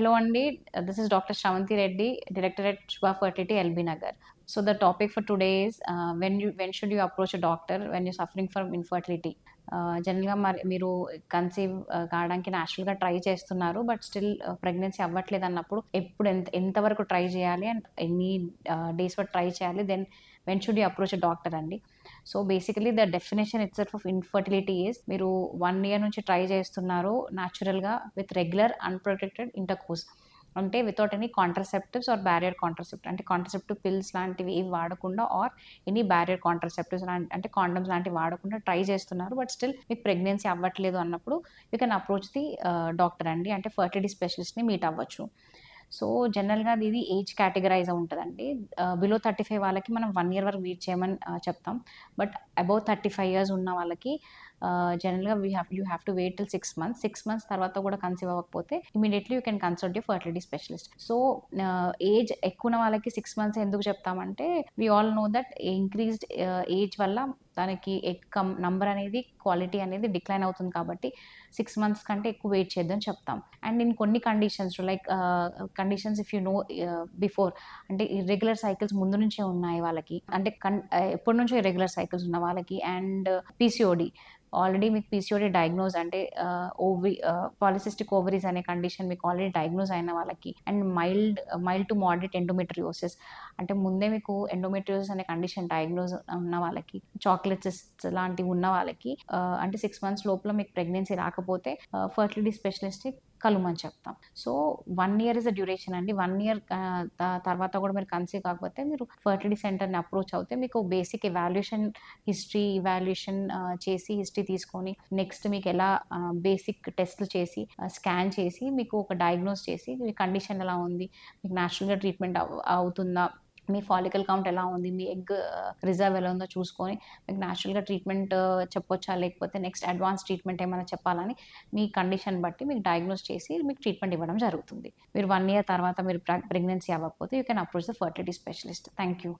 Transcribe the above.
Hello, Andy. This is Dr. Shravanti Reddy, Director at Shubha Fertility, LB Nagar. So the topic for today is when should you approach a doctor when you're suffering from infertility. జనరల్గా మరి మీరు conceive కావడానికి న్యాచురల్గా try చేస్తున్నారు, but still pregnancy అవ్వట్లేదు అన్నప్పుడు ఎప్పుడు ఎంతవరకు ట్రై చేయాలి అండ్ ఎన్ని డేస్ వరకు ట్రై చేయాలి, then when should you approach a doctor అండి. So basically the definition itself of infertility is మీరు 1 year నుంచి ట్రై చేస్తున్నారు న్యాచురల్గా విత్ రెగ్యులర్ అన్ప్రొటెక్టెడ్ ఇంటర్కోర్స్, అంటే without any contraceptives or barrier contraceptive, అంటే కాంట్రసెప్టివ్ పిల్స్ లాంటివి ఏవి వాడకుండా ఆర్ ఎనీ బ్యారియర్ కాంట్రసెప్టివ్స్ అంటే కాండమ్స్ లాంటివి వాడకుండా ట్రై చేస్తున్నారు, బట్ స్టిల్ మీకు ప్రెగ్నెన్సీ అవ్వట్లేదు అన్నప్పుడు you can approach the doctor అండి, అంటే ఫర్టిలిటీ స్పెషలిస్ట్ని మీట్ అవ్వచ్చు. సో జనరల్గా ఇది ఏజ్ కేటగరైజ్ ఉంటుందండి. బిలో 35 వాళ్ళకి మనం 1 year వరకు వెయిట్ చేయమని చెప్తాం, బట్ అబౌవ్ 35 years ఉన్న వాళ్ళకి జనరల్గా you have to wait till 6 months. 6 months తర్వాత కూడా కన్సీవ్ అవ్వకపోతే immediately you can consult you fertility specialist. So age ఎక్కువ ఉన్న వాళ్ళకి 6 months ఎందుకు చెప్తామంటే we all know that increased age వల్ల దానికి నంబర్ అనేది క్వాలిటీ అనేది డిక్లైన్ అవుతుంది, కాబట్టి 6 months కంటే ఎక్కువ వెయిట్ చేద్దని చెప్తాం. అండ్ ఇన్ కొన్ని conditions like conditions if you know before, అంటే ఇర్రెగ్యులర్ సైకిల్స్ ముందు నుంచే ఉన్నాయి వాళ్ళకి, అంటే ఎప్పటి నుంచో ఇర్రెగ్యులర్ సైకిల్స్ ఉన్న వాళ్ళకి, అండ్ పీసీఓడి ఆల్రెడీ మీకు పీసీఓడి డయాగ్నోజ్ అంటే పాలిసిస్టిక్ ఓవరీస్ అనే కండిషన్ మీకు ఆల్రెడీ డయాగ్నోజ్ అయిన వాళ్ళకి, and mild to moderate endometriosis, అంటే ముందే మీకు ఎండోమెట్రియోసిస్ అనే కండిషన్ డయాగ్నోజ్ ఉన్న వాళ్ళకి, చాక్లెట్ సిస్ట్స్ లాంటివి ఉన్న వాళ్ళకి, అంటే 6 months లోపల మీకు ప్రెగ్నెన్సీ రాకపోతే ఫర్టిలిటీ స్పెషలిస్ట్ కలుమని చెప్తాం. So 1 year is the duration అండి. 1 year తర్వాత కూడా మీరు కన్సీవ్ కాకపోతే మీరు ఫర్టిలిటీ సెంటర్ని అప్రోచ్ అవుతే మీకు బేసిక్ హిస్టరీ ఇవాల్యుయేషన్ చేసి హిస్టరీ తీసుకొని నెక్స్ట్ మీకు ఎలా బేసిక్ టెస్ట్లు చేసి స్కాన్ చేసి మీకు ఒక డయాగ్నోస్ చేసి మీ కండిషన్ ఎలా ఉంది, మీకు న్యాచురల్గా ట్రీట్మెంట్ అవుతుందా, మీ ఫాలికల్ కౌంట్ ఎలా ఉంది, మీ ఎగ్ రిజర్వ్ ఎలా ఉందో చూసుకొని మీకు న్యాచురల్గా ట్రీట్మెంట్ చెప్పొచ్చా, లేకపోతే నెక్స్ట్ అడ్వాన్స్ ట్రీట్మెంట్ ఏమైనా చెప్పాలని మీ కండిషన్ బట్టి మీకు డయాగ్నోస్ చేసి మీకు ట్రీట్మెంట్ ఇవ్వడం జరుగుతుంది. మీరు 1 year తర్వాత మీరు ప్రెగ్నెన్సీ అవ్వకపోతే you can approach the fertility specialist. Thank you.